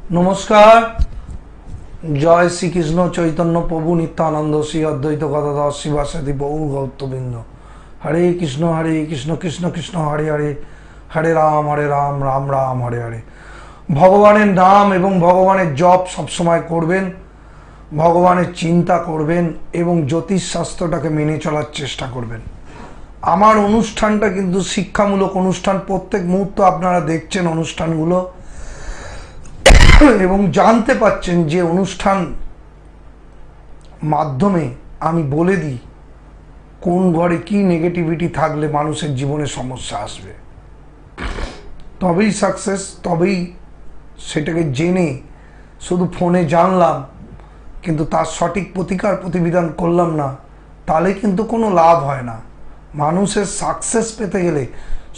नमस्कार। जय श्री कृष्ण चैतन्य प्रभु नित्यानंद श्री अद्वैत गदाधर शिवासादि बहु भक्तबृंद। हरे कृष्ण कृष्ण कृष्ण हरे हरे, हरे राम राम राम हरे हरे। भगवाনের नाम एवं भगवाনের जप सब समय करबेन, भगवाনের चिंता करबेन एवं ज्योतिष शास्त्रटाके मेने चलार चेष्टा करबेन। आमार अनुष्ठानटा किन्तु शिक्षामूलक अनुष्ठान, प्रत्येक मुहूर्त आपनारा देखছেন अनुष्ठानगुलो एवं जानते पाচ্ছেন যে অনুষ্ঠান माध्यमे आमी बोले दी कोन घरे की नेगेटिविटी थाकले मानुषेर जीवने समस्या आसबे, तबेई सक्सेस, तबेई सेटाके जेने शुधु फोने जानलाम किन्तु तार सठिक प्रतिकार प्रतिविधान करलाम ना, ताहले किन्तु कोनो लाभ हय ना। मानुषेर सक्सेस पेते गेले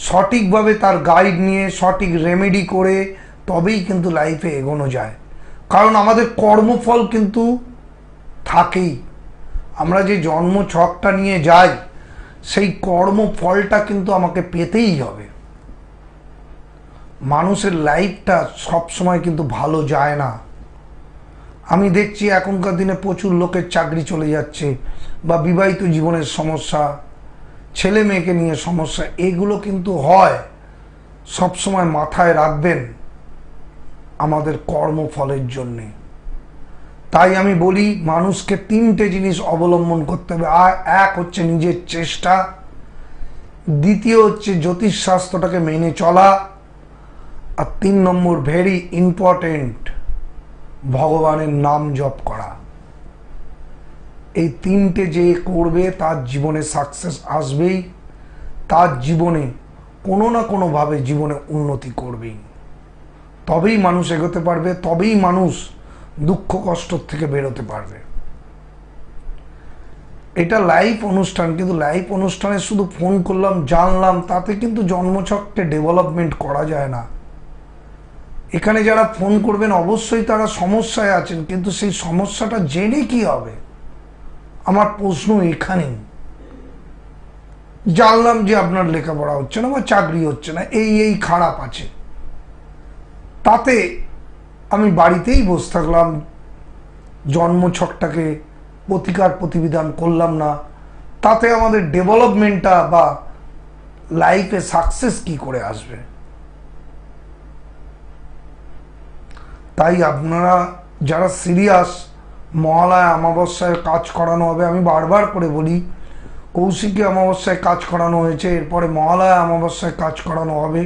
सठिक भावे तार गाइड निये सठिक रेमेडी करे तबेई किन्तु लाइफे एगोनो जाए। कारण आमादेर कर्मफल किन्तु थाकेई, आमरा जे जन्म छकटा निये जाई सेई कर्मफलटा किन्तु आमाके पेतेई हबे। मानुषेर लाइफटा सब समय किन्तु भालो जाय ना। आमी देखछि एखनकार दिने प्रचुर लोकेर चाकरी चले जाच्छे बा विवाहित जीवनेर समस्या, छेले मेयेके निये समस्या, एगुलो किन्तु हय। सब समय माथाय राखबेन आमादेर कर्मफलेर जन्य। ताई आमी बोली मानुषके तीनटे जिनिस अवलम्बन करते हबे। एक हच्छे निजेर चेष्टा, द्वितीय हच्छे ज्योतिष शास्त्रटाके मेने चला, और 3 नम्बर भेरी इम्पोर्टेंट भगवानेर नाम जप करा। এই তিনটে যে করবে তার জীবনে সাকসেস আসবেই, তার জীবনে কোনো না কোনো ভাবে জীবনে উন্নতি করবেই, তবেই মানুষ এগোতে পারবে, তবেই মানুষ দুঃখ কষ্ট থেকে বেরোতে পারবে। এটা লাইভ অনুষ্ঠান, কিন্তু লাইভ অনুষ্ঠানে শুধু ফোন করলাম জানলাম তাতে কিন্তু জন্মছককে ডেভেলপমেন্ট করা যায় না। এখানে যারা ফোন করবেন অবশ্যই তারা সমস্যায় আছেন, কিন্তু সেই সমস্যাটা জেনে কি হবে? আমার প্রশ্ন এখানেই। জানলাম যে আপনার লেখাপড়া হচ্ছে না বা চাকরি হচ্ছে না, এই খারাপ আছে, তাতে আমি বাড়িতেই বসে থাকলাম, জন্মছকটাকে প্রতিকার প্রতিবিধান করলাম না, তাতে আমাদের ডেভেলপমেন্টটা বা লাইফে সাকসেস কি করে আসবে? তাই আপনারা যারা সিরিয়াস, মহালয়া অমাবস্যায় কাজ করানো হবে। আমি বারবার করে বলি কৌশিকী অমাবস্যায় কাজ করানো হয়েছে, এরপরে মহালয়া অমাবস্যায় কাজ করানো হবে।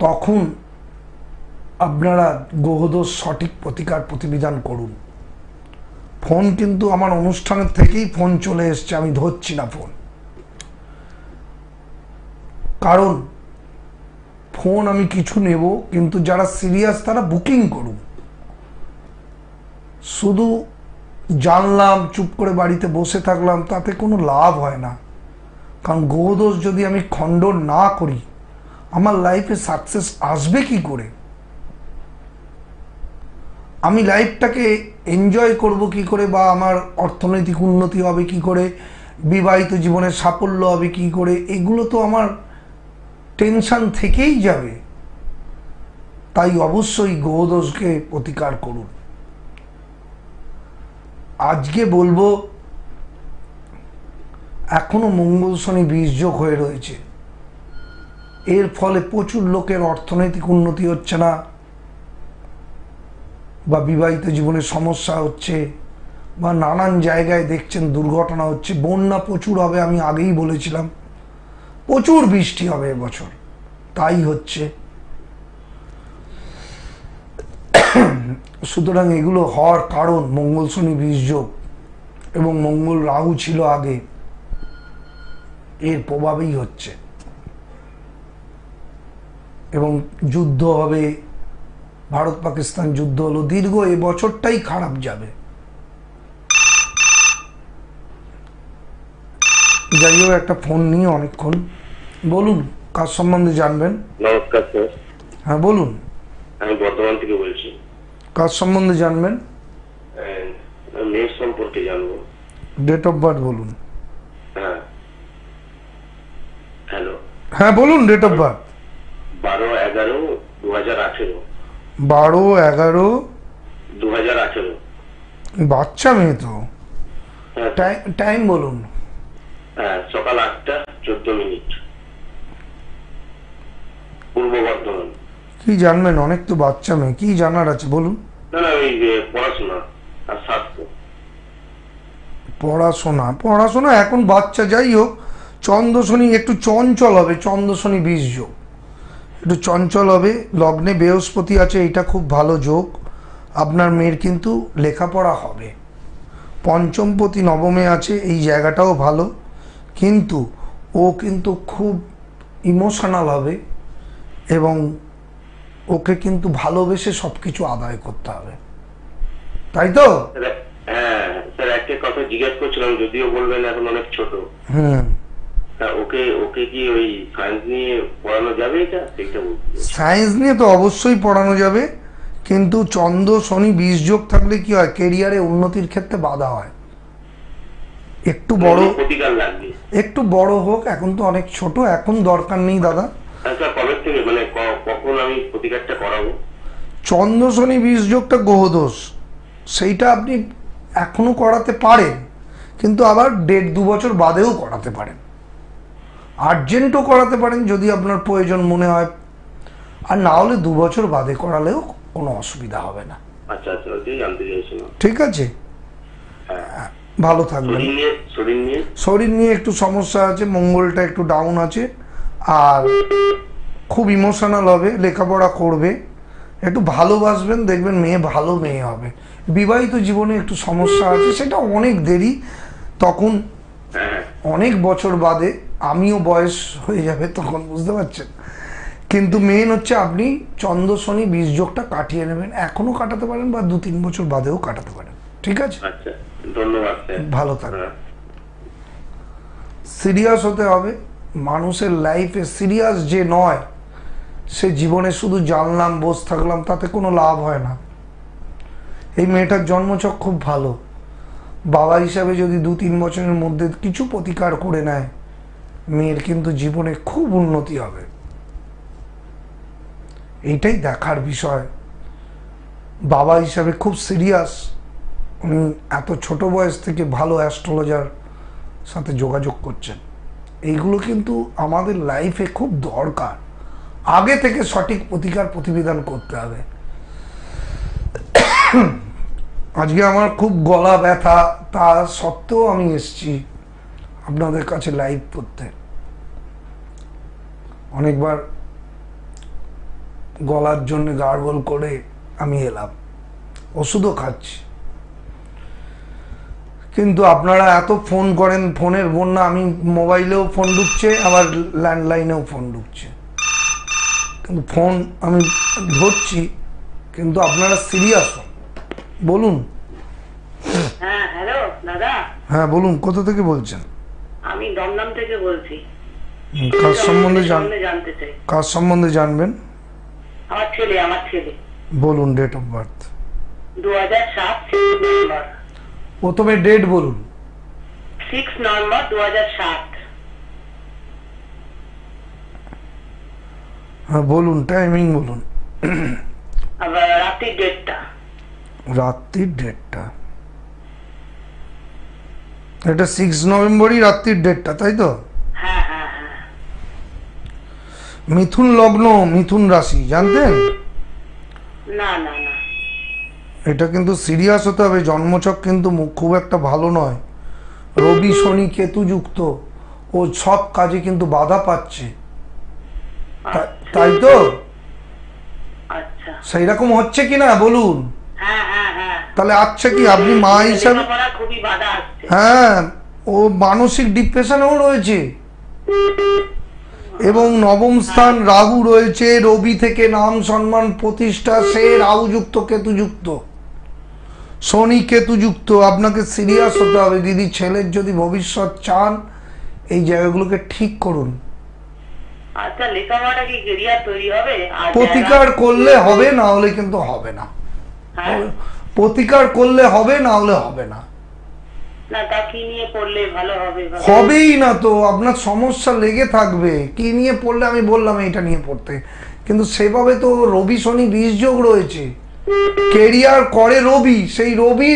তখন আপনারা গ্রহদোষ সঠিক প্রতিকার প্রতিবিধান করুন। ফোন কিন্তু আমার অনুষ্ঠানের থেকেই ফোন চলে এসছে, আমি ধরছি না ফোন, কারণ ফোন আমি কিছু নেব, কিন্তু যারা সিরিয়াস তারা বুকিং করুন। শুধু জানলাম চুপ করে বাড়িতে বসে থাকলাম তাতে কোনো লাভ হয় না। কারণ গ্রহদোষ যদি আমি খণ্ডন না করি আমার লাইফে সাকসেস আসবে কি করে? আমি লাইফটাকে এনজয় করব কি করে, বা আমার অর্থনৈতিক উন্নতি হবে কি করে, বিবাহিত জীবনের সাফল্য হবে কি করে, এগুলো তো আমার টেনশন থেকেই যাবে। তাই অবশ্যই গ্রহদোষকে প্রতিকার করুন। আজকে বলবো এখনো মঙ্গল শনি বীর্যক হয়ে রয়েছে, এর ফলে প্রচুর লোকের অর্থনৈতিক উন্নতি হচ্ছে না, বা বিবাহিত জীবনে সমস্যা হচ্ছে, বা নানান জায়গায় দেখছেন দুর্ঘটনা হচ্ছে। বন্যা প্রচুর হবে, আমি আগেই বলেছিলাম প্রচুর বৃষ্টি হবে এবছর, তাই হচ্ছে। সুতরাং এগুলো হওয়ার কারণ মঙ্গল শনি বীর্যক এবং মঙ্গল রাহু ছিল আগে, এর প্রভাবেই হচ্ছে। এবং যুদ্ধ হবে, ভারত পাকিস্তান যুদ্ধ হলো, দীর্ঘ এই বছরটাই খারাপ যাবে। যাই হোক, একটা ফোন নিয়ে অনেকক্ষণ। বলুন কার সম্বন্ধে জানবেন? নমস্কার স্যার। হ্যাঁ বলুন। আমি বর্ধমান থেকে বলছি। কার সম্বন্ধে জানবেন? মেয়ের সম্পর্কে জানবো। ডেট অফ বার্থ বলুন। হ্যাঁ হ্যালো, হ্যাঁ বলুন ডেট অফ বার্থ। 12/11 2018। 12/11 2018। বাচ্চা মেয়ে তো। হ্যাঁ টাইম বলুন। হ্যাঁ, সকাল 8:14। পূর্ব বর্ধমান। কি জানবেন? অনেক তো বাচ্চা মেয়ে, কি জানার আছে বলুন। না না, ওই পড়াশোনা আর স্বাস্থ্য। পড়াশোনা এখন বাচ্চা, যাই হোক। চন্দ্র শনি একটু চঞ্চল হবে, চন্দ্র শনি 20 যোগ, একটু চঞ্চল হবে। লগ্নে বৃহস্পতি আছে, এটা খুব ভালো যোগ। আপনার মেয়ের কিন্তু লেখাপড়া হবে। পঞ্চমপতি নবমে আছে, এই জায়গাটাও ভালো। কিন্তু ও কিন্তু খুব ইমোশনাল হবে এবং ওকে কিন্তু ভালোবেসে সব কিছু আদায় করতে হবে, তাই তো? হ্যাঁ স্যার, একটা কথা জিজ্ঞেস করছিলাম, যদিও বলবেন এখন অনেক ছোট। হুম। ওকে ওকে কি ওই সায়েন্স নিয়ে পড়ানো যাবে? এটা বলছি। সায়েন্স নিয়ে তো অবশ্যই পড়ানো যাবে, কিন্তু চন্দ্র শনি 20 যোগ থাকলে কি হয়, কেরিয়ারে উন্নতির ক্ষেত্রে বাধা হয়। একটু বড় প্রতিকার লাগবে। একটু বড় হোক, এখন তো অনেক ছোট, এখন দরকার নেই দাদা। স্যার কবে থেকে, মানে কখন আমি প্রতিকারটা করাবো? চন্দ্র শনি 20 যোগটা গ্রহদোষ, সেইটা আপনি এখনো করাতে পারেন, কিন্তু আবার 1.5-2 বছর বাদেও করাতে পারেন। আর্জেন্টও করাতে পারেন যদি আপনার প্রয়োজন মনে হয়, আর না হলে 2 বছর বাদে করালেও কোনো অসুবিধা হবে না। আচ্ছা আচ্ছা, ওইটাই জানতে চাইছিলাম। ঠিক আছে, ভালো থাকবেন। শরীর নিয়ে একটু সমস্যা আছে, মঙ্গলটা একটু ডাউন আছে, আর খুব ইমোশনাল হবে, লেখাপড়া করবে, একটু ভালোবাসবেন, দেখবেন মেয়ে ভালো মেয়ে হবে। বিবাহিত জীবনে একটু সমস্যা আছে, সেটা অনেক দেরি, তখন অনেক বছর বাদে, আমিও বয়স হয়ে যাবে তখন, বুঝতে পারছেন। কিন্তু মেন হচ্ছে আপনি চন্দ্র শনি 20 যোগটা কাটিয়ে নেবেন, এখনো কাটাতে পারেন বা 2-3 বছর বাদেও কাটাতে পারেন। ঠিক আছে, আচ্ছা, ধন্যবাদ। ভালো থাকবেন। সিরিয়াস হতে হবে, মানুষের লাইফে সিরিয়াস যে নয়, সে জীবনে শুধু জানলাম বসে থাকলাম, তাতে কোনো লাভ হয় না। এই মেয়েটার জন্মছক খুব ভালো, বাবা হিসাবে যদি 2-3 বছরের মধ্যে কিছু প্রতিকার করে নেয়, মেয়ের কিন্তু জীবনে খুব উন্নতি হবে। এইটাই দেখার বিষয়। বাবা হিসাবে খুব সিরিয়াস, উনি এত ছোট বয়স থেকে ভালো অ্যাস্ট্রোলজার সাথে যোগাযোগ করছেন, এইগুলো কিন্তু আমাদের লাইফে খুব দরকার। আগে থেকে সঠিক প্রতিকার প্রতিবিধান করতে হবে। আজকে আমার খুব গলা ব্যথা, তা সত্ত্বেও আমি এসেছি আপনাদের কাছে লাইভ করতে। অনেকবার গলার জন্য গার্গল করে আমি এলাম, ওষুধও খাচ্ছি, কিন্তু আপনারা এত ফোন করেন, ফোনের বন্যা, আমি মোবাইলেও ফোন ঢুকছে, আবার ল্যান্ডলাইনেও ফোন ঢুকছে, কিন্তু ফোন আমি ধরছি, কিন্তু আপনারা সিরিয়াস হন। বলুন। হ্যাঁ হ্যালো দাদা। হ্যাঁ বলুন, কোথা থেকে বলছেন? আমি দমদম থেকে বলছি। কার সম্বন্ধে জানতে চাই। কার সম্বন্ধে জানবেন? আমার ছেলে। বলুন ডেট অফ বার্থ। 2007 নভেম্বর। প্রথমে ডেট বলুন। 6 নভেম্বর 2007। হ্যাঁ বলুন, টাইমিং বলুন। আবার রাত্রির ডেটটা। রাত্রির ডেটটা, এটা 6 নভেম্বরই রাত্রির ডেটটা, তাই তো? হ্যাঁ হ্যাঁ হ্যাঁ। মিথুন লগ্ন, মিথুন রাশি, জানতেন? না না না। এটা কিন্তু সিরিয়াস হতে হবে, জন্মছক কিন্তু খুব একটা ভালো নয়। রবি শনি কেতু যুক্ত, ও সব কাজে কিন্তু বাধা পাচ্ছে, তাই তো? আচ্ছা, সেই রকম হচ্ছে কিনা বলুন? হ্যাঁ হ্যাঁ হ্যাঁ। তাহলে আচ্ছা, কি আপনি মা হিসাবে? খুবই বাধা আসছে। হ্যাঁ, ও মানসিক ডিপ্রেশনেও রয়েছে, এবং নবম স্থান রাহু রয়েছে, রবি থেকে নাম সম্মান প্রতিষ্ঠা, সে রাহু যুক্ত কেতু যুক্ত, শনি কেতু যুক্ত। আপনাকে সিরিয়াস হতে হবে দিদি, ছেলের যদি ভবিষ্যৎ চান, এই জায়গাগুলোকে ঠিক করুন। আচ্ছা, লেখাপড়া কি ক্যারিয়ার তৈরি হবে? প্রতিকার করলে হবে, না হলে কিন্তু হবে না। প্রতিকার করলে হবে, না হলে হবে না। না, তা কি নিয়ে পড়লে ভালো হবে? হবেই না তো, আপনার সমস্যা লেগে থাকবে। কি নিয়ে পড়লে? আমি বললাম এইটা নিয়ে পড়তে, কিন্তু সেভাবে তো রবি শনি 20 যোগ রয়েছে, কেরিয়ার করে রবি, সেই রবি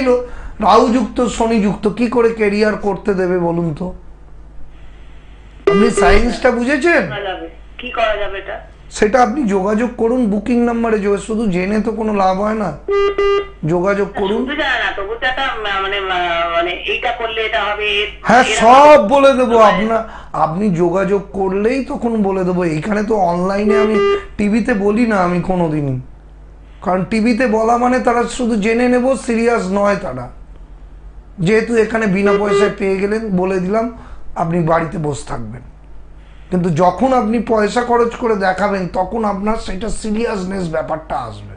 রাহুযুক্ত শনিযুক্ত, কি করে কেরিয়ার করতে দেবে বলুন তো? আপনি সায়েন্সটা বুঝেছেন? কি করা যাবে এটা? সেটা আপনি যোগাযোগ করুন বুকিং নাম্বারে, শুধু জেনে তো কোনো লাভ হয় না, যোগাযোগ করুন। শুধু জানা না, তবু তো একটা মানে মানে এইটা করলে এটা হবে। হ্যাঁ, সব বলে দেবো আপনার, আপনি যোগাযোগ করলেই তখন বলে দেবো। এইখানে তো অনলাইনে আমি টিভিতে বলি না আমি কোনোদিনই, কারণ টিভিতে বলা মানে তারা শুধু জেনে নেব, সিরিয়াস নয় তারা। যেহেতু এখানে বিনা পয়সায় পেয়ে গেলেন, বলে দিলাম, আপনি বাড়িতে বসে থাকবেন। কিন্তু যখন আপনি পয়সা খরচ করে দেখাবেন তখন আপনার সেটা সিরিয়াসনেস ব্যাপারটা আসবে,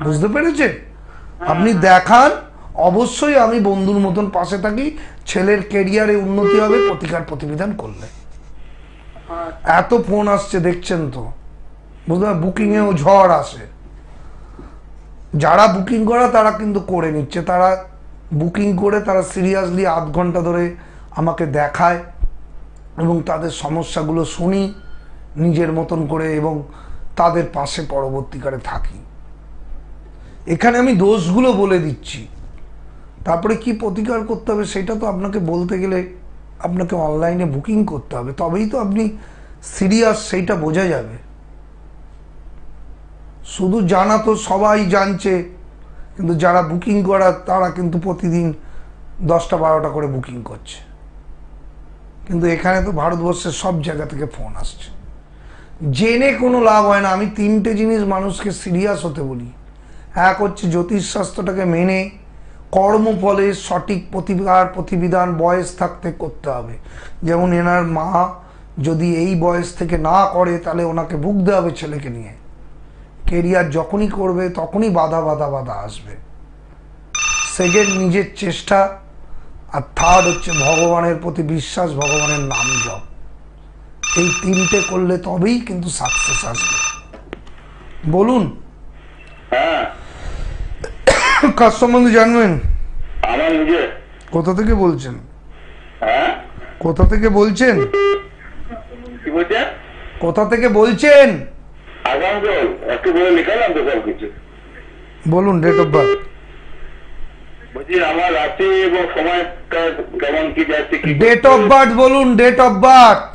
বুঝতে পেরেছেন? আপনি দেখান, অবশ্যই আমি বন্ধুর মতন পাশে থাকি, ছেলের কেরিয়ারে উন্নতি হবে প্রতিকার প্রতিবিধান করলে। এত ফোন আসছে দেখছেন তো, বুঝতে পারেন? বুকিংয়েও ঝড় আসে। যারা বুকিং করা তারা কিন্তু করে নিচ্ছে, তারা বুকিং করে তারা সিরিয়াসলি আধ ঘন্টা ধরে আমাকে দেখায় এবং তাদের সমস্যাগুলো শুনি নিজের মতন করে এবং তাদের পাশে পরবর্তীকালে থাকি। এখানে আমি দোষগুলো বলে দিচ্ছি, তারপরে কি প্রতিকার করতে হবে সেটা তো আপনাকে বলতে গেলে আপনাকে অনলাইনে বুকিং করতে হবে, তবেই তো আপনি সিরিয়াস সেইটা বোঝা যাবে। শুধু জানা তো সবাই জানছে, কিন্তু যারা বুকিং করা তারা কিন্তু প্রতিদিন 10টা 12টা করে বুকিং করছে। কিন্তু এখানে তো ভারতবর্ষের সব জায়গা থেকে ফোন আসছে, জেনে কোনো লাভ হয় না। আমি 3টে জিনিস মানুষকে সিরিয়াস হতে বলি। এক হচ্ছে জ্যোতিষশাস্ত্রটাকে মেনে কর্মফলে সঠিক প্রতিবিধান বয়স থাকতে করতে হবে। যেমন এনার মা যদি এই বয়স থেকে না করে তাহলে ওনাকে ভুগতে হবে ছেলেকে নিয়ে। কেরিয়ার যখনই করবে তখনই বাধা বাধা বাধা আসবে। সেকেন্ড, নিজের চেষ্টা। আর থার্ড হচ্ছে ভগবানের প্রতি বিশ্বাস, ভগবানের নাম জপ। এই 3টে করলে তবেই কিন্তু সাকসেস আসবে। বলুন, হ্যাঁ কার সম্বন্ধে জানবেন? আমার নিজে। কোথা থেকে বলছেন? হ্যাঁ, কোথা থেকে বলছেন? কি বলছেন? কোথা থেকে বলছেন? আসানসোল। একটু বলে লিখালাম তো সব কিছু। বলুন ডেট অফ বার্থ। বলছি আমার রাত্রি এবং সময়টা কেমন কি যাচ্ছে কি? ডেট অফ বার্থ বলুন, ডেট অফ বার্থ।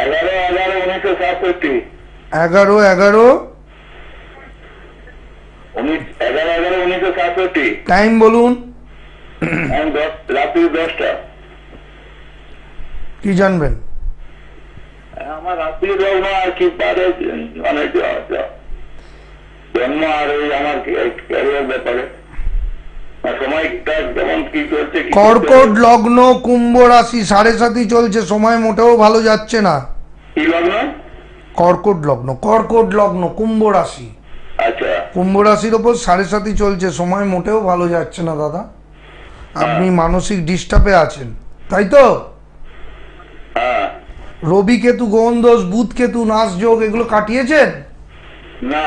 11/11/1967। 11/11 11/11/1967। টাইম বলুন। রাত্রি 10টা। কি জানবেন? আমার রাত্রি লগ্ন আর কি পারে মানে জন্ম আর ওই আমার ক্যারিয়ার ব্যাপারে সময়টা কেমন কি চলছে। কর্কট লগ্ন, কুম্ভ রাশি, 7.5 চলছে, সময় মোটেও ভালো যাচ্ছে না। কি লগ্ন? কর্কট লগ্ন, কর্কট লগ্ন, কুম্ভ রাশি। আচ্ছা, কুম্ভ রাশির ওপর 7.5 চলছে, সময় মোটেও ভালো যাচ্ছে না দাদা। আপনি মানসিক ডিস্টার্বে আছেন, তাই তো? হ্যাঁ। রবি কেতু গ্রহণ দোষ, বুধ কেতু নাশ যোগ, এগুলো কাটিয়েছেন? না।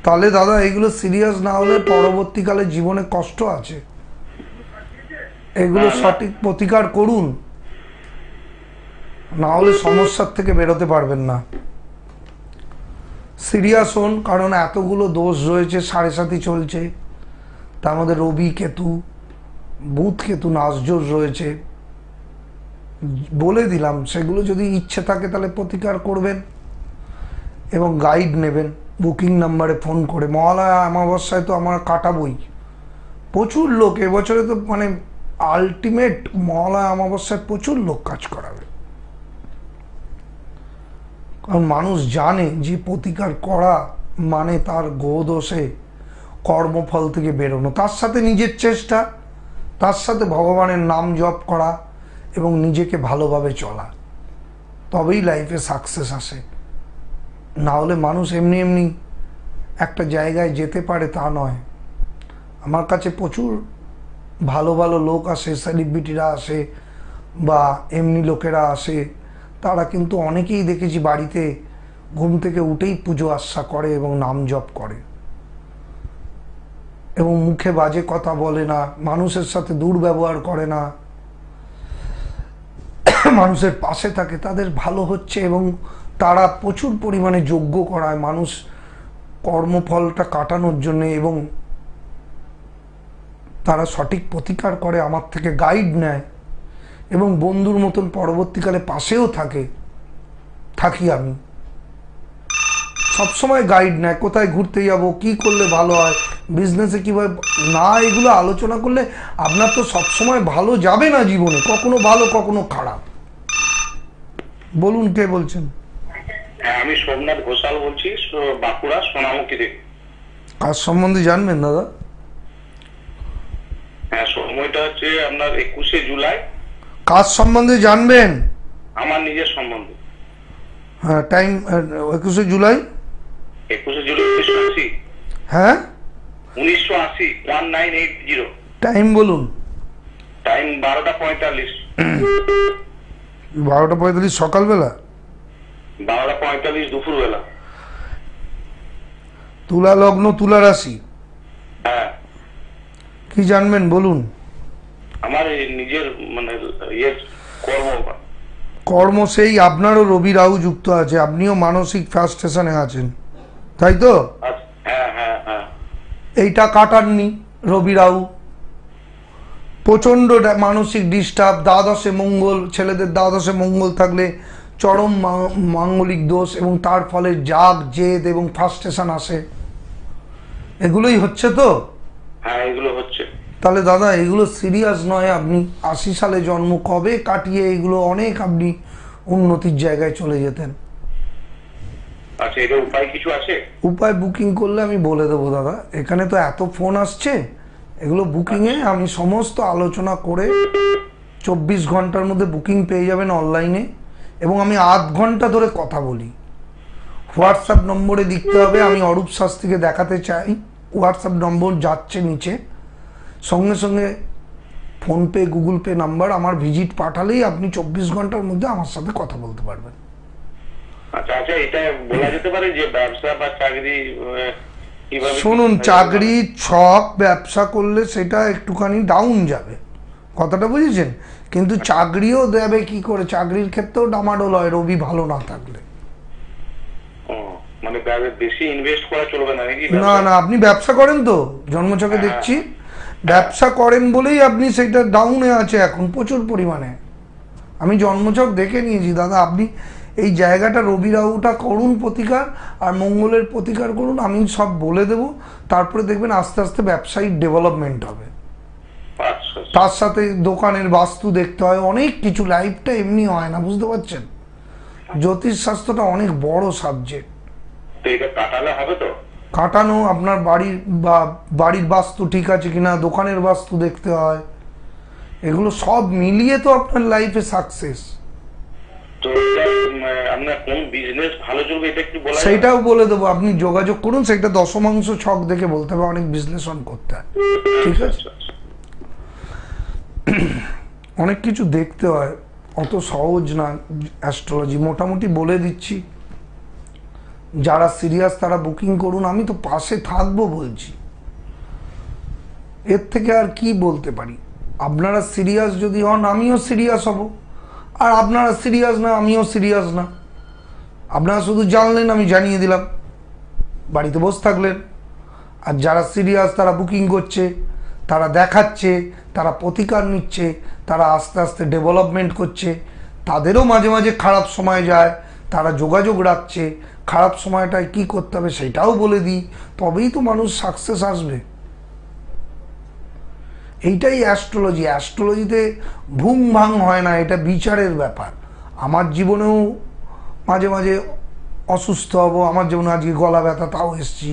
তাহলে দাদা এগুলো সিরিয়াস না হলে পরবর্তীকালে জীবনে কষ্ট আছে। এগুলো সঠিক প্রতিকার করুন, না হলে সমস্যার থেকে বেরোতে পারবেন না। সিরিয়াস হন, কারণ এতগুলো দোষ রয়েছে, 7.5 চলছে, তার মধ্যে রবি কেতু, বুধ কেতু নাশযোগ রয়েছে। বলে দিলাম, সেগুলো যদি ইচ্ছে থাকে তাহলে প্রতিকার করবেন এবং গাইড নেবেন বুকিং নাম্বারে ফোন করে। মহালয়া অমাবস্যায় তো আমার কাটাবই, প্রচুর লোক এবছরে তো মানে আলটিমেট মহালয়া অমাবস্যায় প্রচুর লোক কাজ করাবে, কারণ মানুষ জানে যে প্রতিকার করা মানে তার গোদোষে কর্মফল থেকে বেরোনো, তার সাথে নিজের চেষ্টা, তার সাথে ভগবানের নাম জপ করা এবং নিজেকে ভালোভাবে চলা, তবেই লাইফে সাকসেস আসে। না হলে মানুষ এমনি এমনি একটা জায়গায় যেতে পারে তা নয়। আমার কাছে প্রচুর ভালো ভালো লোক আসে, সেলিব্রিটিরা আসে বা এমনি লোকেরা আসে, তারা কিন্তু অনেকেই দেখেছি বাড়িতে ঘুম থেকে উঠেই পুজো আচ্ছা করে এবং নাম জপ করে এবং মুখে বাজে কথা বলে না, মানুষের সাথে দুর্ব্যবহার করে না, মানুষের পাশে থাকে, তাদের ভালো হচ্ছে এবং তারা প্রচুর পরিমাণে যজ্ঞ করায় মানুষ কর্মফলটা কাটানোর জন্য, এবং তারা সঠিক প্রতিকার করে, আমার থেকে গাইড নেয় এবং বন্ধুর মতন পরবর্তীকালে পাশেও থাকি আমি সবসময় গাইড নেয়, কোথায় ঘুরতে যাব, কি করলে ভালো হয়, বিজনেসে কীভাবে না, এগুলো আলোচনা করলে আপনার তো সবসময় ভালো যাবে না জীবনে, কখনো ভালো কখনো খারাপ। বলুন, কে বলছেন? হ্যাঁ, আমি সোমনাথ ঘোষাল বলছি, বাঁকুড়া সোনামুখী থেকে। কাজ সম্বন্ধে জানবেন দাদা? হ্যাঁ, সময়টা হচ্ছে আপনার 21শে জুলাই। কাজ সম্বন্ধে জানবেন? আমার নিজের সম্বন্ধে। হ্যাঁ, টাইম 21শে জুলাই। 21শে জুলাই 1980। হ্যাঁ, 1980, 1980। টাইম বলুন। টাইম 12টা 45। 12টা 45 সকালবেলা? 12টা 45 দুপুরবেলা। তুলা লগ্ন, তুলা রাশি। হ্যাঁ, কি জানবেন বলুন? আমার এই নিজের মানে কর্ম সেই আপনারও রবি রাহু যুক্ত আছে, আপনিও মানসিক ফ্রাস্ট্রেশনে আছেন, তাই তো? হ্যাঁ হ্যাঁ হ্যাঁ। এইটা কাটাননি রবি রাহু, প্রচণ্ড মানসিক ডিস্টার্ব, দ্বাদশে মঙ্গল, ছেলেদের দ্বাদশে মঙ্গল থাকলে চরম মাঙ্গলিক দোষ, এবং তার ফলে জাগ, জেদ এবং ফ্রাস্ট্রেশন আসে, এগুলোই হচ্ছে তো? হ্যাঁ, এগুলো হচ্ছে। তাহলে দাদা এগুলো সিরিয়াস নয়, আপনি 80 সালে জন্ম, কবে কাটিয়ে এগুলো অনেক আপনি উন্নতির জায়গায় চলে যেতেন। আচ্ছা, এটা উপায় কিছু আছে? উপায় বুকিং করলে আমি বলে দেবো দাদা, এখানে তো এত ফোন আসছে, এগুলো বুকিংয়ে আমি সমস্ত আলোচনা করে 24 ঘন্টার মধ্যে বুকিং পেয়ে যাবেন অনলাইনে, এবং আমি আধ ঘন্টা ধরে কথা বলি। হোয়াটসঅ্যাপ নম্বরে লিখতে হবে আমি অরূপ শাস্ত্রীকে দেখাতে চাই, হোয়াটসঅ্যাপ নম্বর যাচ্ছে নিচে, সঙ্গে সঙ্গে ফোনপে, গুগল পে নাম্বার, আমার ভিজিট পাঠালেই আপনি 24 ঘন্টার মধ্যে আমার সাথে কথা বলতে পারবেন। আচ্ছা আচ্ছা, এটা বলা যেতে পারে যে ব্যবসা বা চাকরি কিভাবে? শুনুন, চাকরি ছক ব্যবসা করলে সেটা একটুখানি ডাউন যাবে, কথাটা বুঝেছেন, কিন্তু চাকরিও দেবে কি করে, চাকরির ক্ষেত্রেও ডামাডোল হয় রবি ভালো না থাকলে। মানে বেশি ইনভেস্ট করা চলবে না নাকি? না না, আপনি ব্যবসা করেন তো, জন্মছকে দেখছি ব্যবসা করেন বলেই আপনি সেটা ডাউনে আছে এখন প্রচুর পরিমাণে। আমি জন্মছক দেখে নিয়েছি দাদা, আপনি এই জায়গাটা রবি রাহুটা করুন প্রতিকার, আর মঙ্গলের প্রতিকার করুন, আমি সব বলে দেব, তারপরে দেখবেন আস্তে আস্তে ব্যবসায়িক ডেভেলপমেন্ট হবে। তার সাথে দোকানের বাস্তু দেখতে হয়, অনেক কিছু, লাইফটা এমনি হয় না, বুঝতে পারছেন? জ্যোতিষ শাস্ত্রটা অনেক বড় সাবজেক্ট। কাটালে হবে তো? কাটানো, আপনার বাড়ির বাস্তু ঠিক আছে কিনা, দোকানের বাস্তু দেখতে হয়, এগুলো সব মিলিয়ে তো আপনার লাইফে সাকসেস। তো আপনার কোন বিজনেস ভালো চলবে এটা একটু বলা? সেইটাও বলে দেবো, আপনি যোগাযোগ করুন, সেটা দশমাংশ ছক দেখে বলতে হবে, অনেক বিশ্লেষণ করতে হয়, ঠিক আছে? অনেক কিছু দেখতে হয়, অত সহজ না অ্যাস্ট্রোলজি। মোটামুটি বলে দিচ্ছি, যারা সিরিয়াস তারা বুকিং করুন, আমি তো পাশে থাকবো বলছি, এর থেকে আর কি বলতে পারি। আপনারা সিরিয়াস যদি হন আমিও সিরিয়াস হব, আর আপনারা সিরিয়াস না আমিও সিরিয়াস না, আপনারা শুধু জানলেন, আমি জানিয়ে দিলাম, বাড়িতে বসে থাকলেন। আর যারা সিরিয়াস তারা বুকিং করছে, তারা দেখাচ্ছে, তারা প্রতিকার নিচ্ছে, তারা আস্তে আস্তে ডেভেলপমেন্ট করছে, তাদেরও মাঝে মাঝে খারাপ সময় যায়, তারা যোগাযোগ রাখছে, খারাপ সময়টায় কি করতে হবে সেটাও বলে দিই, তবেই তো মানুষ সাকসেস আসবে। এইটাই অ্যাস্ট্রোলজি। অ্যাস্ট্রোলজিতে ভুং ভাং হয় না, এটা বিচারের ব্যাপার। আমার জীবনেও মাঝে মাঝে অসুস্থ হব, আমার জীবনে আজকে গলা ব্যথা, তাও এসছি,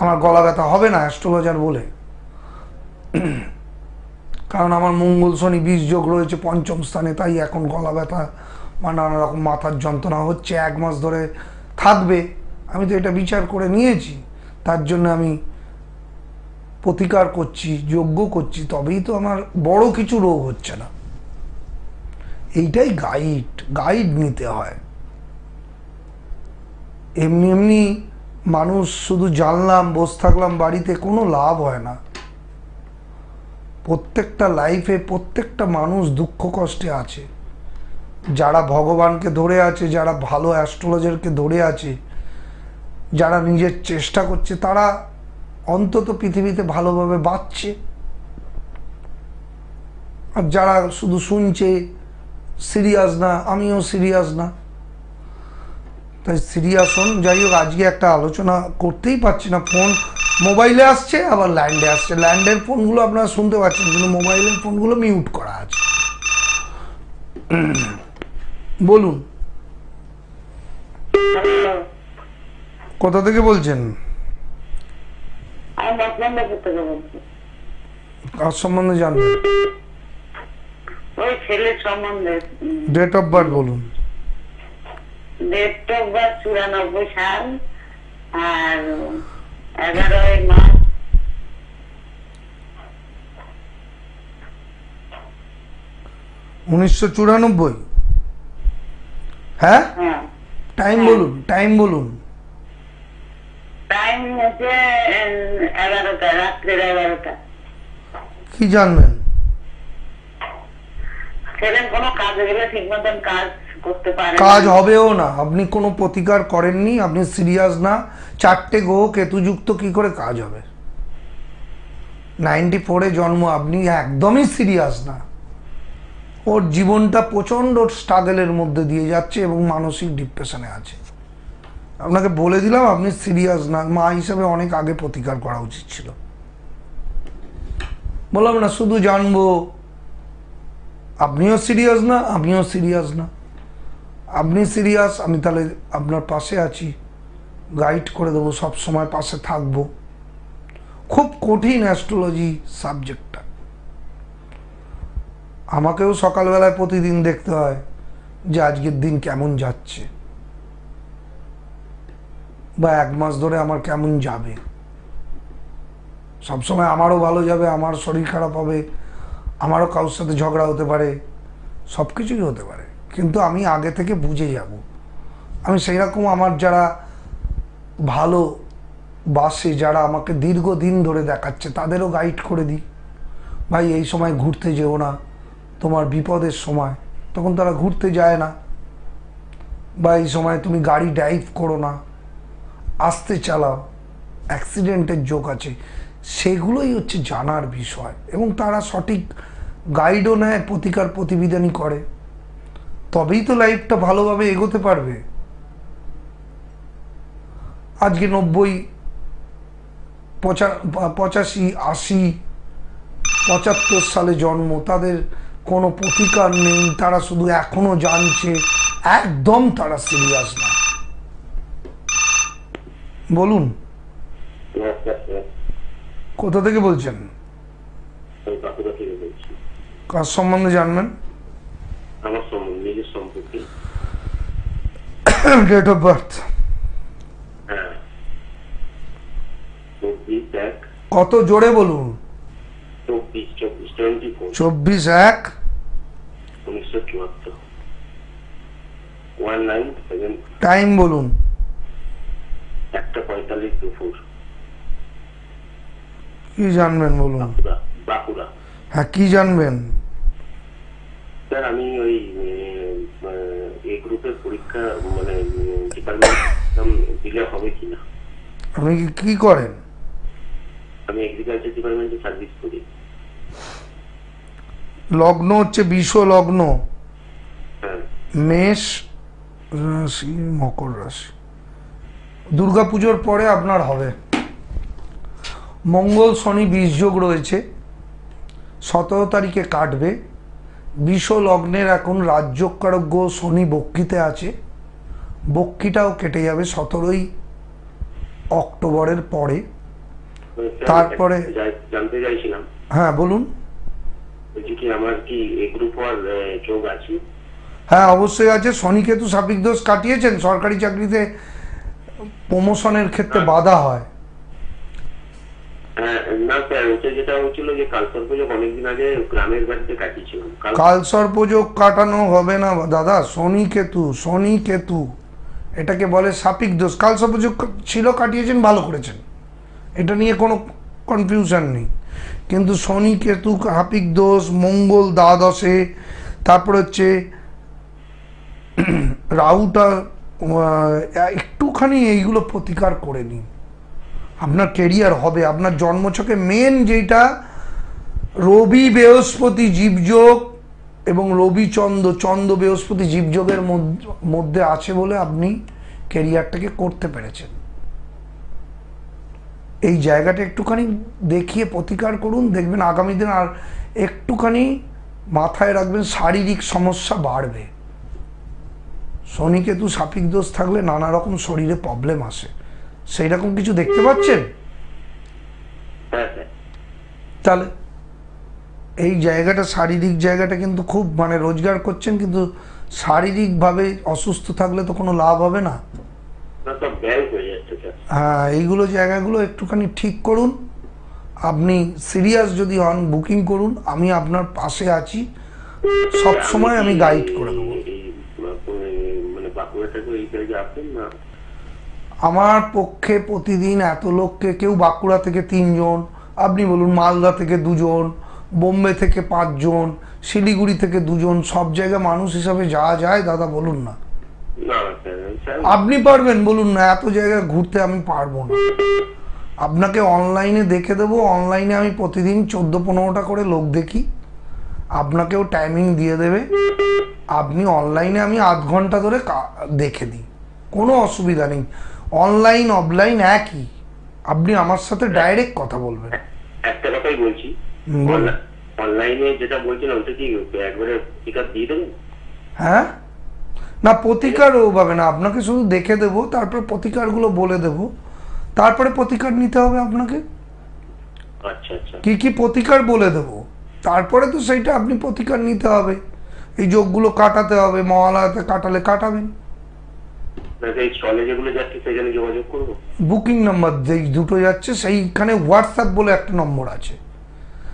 আমার গলা ব্যথা হবে না অ্যাস্ট্রোলজার বলে, কারণ আমার মঙ্গল শনি 20 যোগ রয়েছে পঞ্চম স্থানে, তাই এখন গলা ব্যথা বা নানা রকম মাথার যন্ত্রণা হচ্ছে, 1 মাস ধরে থাকবে। আমি তো এটা বিচার করে নিয়েছি, তার জন্য আমি প্রতিকার করছি, যজ্ঞ করছি, তবেই তো আমার বড় কিছু রোগ হচ্ছে না। এইটাই গাইড নিতে হয়। এমনি এমনি মানুষ শুধু জানলাম বসে থাকলাম বাড়িতে, কোনো লাভ হয় না। প্রত্যেকটা লাইফে প্রত্যেকটা মানুষ দুঃখ কষ্টে আছে, যারা ভগবানকে ধরে আছে, যারা ভালো অ্যাস্ট্রোলজারকে ধরে আছে, যারা নিজের চেষ্টা করছে, তারা অন্তত পৃথিবীতে ভালোভাবে বাঁচছে। আর যারা শুধু শুনছে, সিরিয়াস না, আমিও সিরিয়াস না, তাই সিরিয়াস হন। যাই হোক, আজকে একটা আলোচনা করতেই পারছি না, ফোন মোবাইলে আসছে আবার ল্যান্ডে আসছে। ল্যান্ডের ফোনগুলো আপনারা শুনতে পাচ্ছেন, কিন্তু মোবাইলের ফোনগুলো মিউট করা আছে। বলুন, কোথা থেকে বলছেন? আমি বসলামবাজার থেকে বলছি। কার সম্বন্ধে জানবেন? ওই ছেলের সম্বন্ধে। ডেট অফ বার্থ বলুন। ডেট অফ বার্থ 94 সাল আর 11 মাস 1994। হ্যাঁ, হ্যাঁ। টাইম বলুন, টাইম বলুন। টাইম হচ্ছে 11টা, রাত্রের 11টা। কি জানবেন? ছেলের কোনো কাজ গেলে ঠিক মতন কাজ করতে পারে না। কাজ হবেও না, আপনি কোনো প্রতিকার করেননি, আপনি সিরিয়াস না। 4টে গ্রহ কেতুযুক্ত, কি করে কাজ হবে? 94-এ জন্ম, আপনি একদমই সিরিয়াস না। ওর জীবনটা প্রচণ্ড স্ট্রাগলের মধ্যে দিয়ে যাচ্ছে এবং মানসিক ডিপ্রেশনে আছে। আপনাকে বলে দিলাম আপনি সিরিয়াস না। মা হিসাবে অনেক আগে প্রতিকার করা উচিত ছিল। বললাম না, শুধু জানবো। আপনিও সিরিয়াস না, আমিও সিরিয়াস না। আপনি সিরিয়াস, আমি তাহলে আপনার পাশে আছি, গাইড করে দেবো, সব সময় পাশে থাকবো। খুব কঠিন অ্যাস্ট্রোলজি সাবজেক্টটা। আমাকেও সকালবেলায় প্রতিদিন দেখতে হয় যে আজকের দিন কেমন যাচ্ছে, বা 1 মাস ধরে আমার কেমন যাবে। সবসময় আমারও ভালো যাবে, আমার শরীর খারাপ হবে, আমারও কারোর সাথে ঝগড়া হতে পারে, সব কিছুই হতে পারে, কিন্তু আমি আগে থেকে বুঝে যাব। আমি সেই রকম আমার যারা ভালো বাসে, যারা আমাকে দীর্ঘদিন ধরে দেখাচ্ছে, তাদেরও গাইড করে দিই, ভাই এই সময় ঘুরতে যেও না, তোমার বিপদের সময়। তখন তারা ঘুরতে যায় না। বা এই সময় তুমি গাড়ি ড্রাইভ করো না, আস্তে চালাও, অ্যাক্সিডেন্টের যোগ আছে। সেগুলোই হচ্ছে জানার বিষয়, এবং তারা সঠিক গাইডও নেয়, প্রতিকার প্রতিবিধানই করে। তবেই তো লাইফটা ভালোভাবে এগোতে পারবে। আজকে 90, 85, 80, 75 সালে জন্ম, তাদের কোনো প্রতিকার নেই, তারা শুধু এখনো জানছে। একদম তারা সিরিয়াস না। বলুন, কোথা থেকে বলছেন? কার সম্বন্ধে জানবেন? আমার সম্বন্ধে, নিজের সম্পর্কে। Date of birth? হ্যাঁ, 24/1। কত জোরে বলুন? 24/1 1974। 19/7। টাইম বলুন? 1:45 দুপুর। কি জানবেন বলুন? বাঁকুড়া। হ্যাঁ, কি জানবেন? স্যার, আমি ওই এই গ্রুপের পরীক্ষা, মানে ডিপার্টমেন্ট দিলে হবে কিনা? আপনি কি করেন? আমি এগ্রিকালচার ডিপার্টমেন্টে সার্ভিস করি। লগ্ন হচ্ছে বিষ লগ্ন, হ্যাঁ। মেষ রাশি, মকর রাশি। দুর্গাপুজোর পরে আপনার হবে। মঙ্গল শনি বীজযোগ রয়েছে, 17 তারিখে কাটবে। বিষ লগ্নের এখন রাজযোগকারক গ্রহ শনি বক্কিতে আছে, বক্কিটাও কেটে যাবে 17ই অক্টোবরের পরে। তারপরে জানতে চাইছিলাম। হ্যাঁ বলুন। বলছি কি, আমার কি এই গ্রুপ হওয়ার যোগ আছে? হ্যাঁ, অবশ্যই আছে। শনি কেতু সাপিক দোষ কাটিয়েছেন, সরকারি চাকরিতে প্রমোশনের ক্ষেত্রে বাধা হয়। না স্যার, ওটা যেটা হচ্ছিল যে কালসর্পযোগ অনেকদিন আগে গ্রামের বাড়িতে কাটিয়েছিলাম। কালসর্পযোগ কাটানো হবে না দাদা, শনি কেতু এটাকে বলে সাপিক দোষ। কালসর্পযোগ ছিল, কাটিয়েছেন, ভালো করেছেন, এটা নিয়ে কোনো কনফিউশন নেই। কিন্তু শনি কেতু সাপিক দোষ, মঙ্গল দ্বাদশে, তারপর হচ্ছে রাহুটা একটুখানি এইগুলো প্রতিকার করে নিন, আপনার কেরিয়ার হবে। আপনার জন্মছকে মেন যেটা রবি বৃহস্পতি জীবযোগ এবং রবি চন্দ্র বৃহস্পতি জীবযোগের মধ্যে আছে বলে আপনি কেরিয়ারটাকে করতে পেরেছেন। এই জায়গাটা একটুখানি দেখিয়ে প্রতিকার করুন, দেখবেন আগামী দিন আর একটুখানি মাথায় রাখবেন শারীরিক সমস্যা বাড়বে। শনি কেতু সাপিক দোষ থাকলে নানা রকম শরীরে প্রবলেম আসে, সেই রকম কিছু দেখতে পাচ্ছেন? হ্যাঁ স্যার। তাহলে এই জায়গাটা শারীরিক জায়গাটা কিন্তু খুব মানে রোজগার করছেন, কিন্তু শারীরিকভাবে অসুস্থ থাকলে তো কোনো লাভ হবে না। না সব ব্যয় হয়ে যাচ্ছে স্যার। হ্যাঁ, এইগুলো জায়গাগুলো একটুখানি ঠিক করুন। আপনি সিরিয়াস যদি হন বুকিং করুন, আমি আপনার পাশে আছি, সব সময় আমি গাইড করে দেবো। মানে বাঁকুড়া থেকে এই জায়গায় আসেন না? আমার পক্ষে প্রতিদিন এত লোককে, কেউ বাঁকুড়া থেকে 3 জন, আপনি বলুন মালদা থেকে 2 জন, বোম্বে থেকে 5 জন, শিলিগুড়ি থেকে 2 জন, সব জায়গায় মানুষ হিসাবে যাওয়া যায় দাদা? বলুন না। না স্যার, স্যার আপনি পারবেন? বলুন না। এত জায়গায় ঘুরতে আমি পারবো না। আপনাকে অনলাইনে দেখে দেবো। অনলাইনে আমি প্রতিদিন 14-15টা করে লোক দেখি, আপনাকেও টাইমিং দিয়ে দেবে। আপনি অনলাইনে আমি আধ ঘন্টা ধরে দেখে দিই, কোনো অসুবিধা নেই। অনলাইন অফলাইন একই, আপনি আমার সাথে ডাইরেক্ট কথা বলবেন। একটা কথাই বলছি, বলুন। অনলাইনে যেটা বলছেন ওটা কি একবারে টিকা দিয়ে দেবেন? হ্যাঁ, না প্রতিকার ওভাবে না, আপনাকে শুধু দেখে দেবো, তারপর প্রতিকারগুলো বলে দেবো, তারপরে প্রতিকার নিতে হবে আপনাকে। আচ্ছা আচ্ছা। কি কি প্রতিকার বলে দেবো, তারপরে তো সেইটা আপনি প্রতিকার নিতে হবে। এই যোগগুলো কাটাতে হবে, মহালয়াতে কাটালে কাটাবেন। এই স্টলে যেগুলো যাচ্ছে সেখানে যোগাযোগ করবো? বুকিং নাম্বার যেই দুটো যাচ্ছে সেইখানে হোয়াটসঅ্যাপ বলে একটা নম্বর আছে,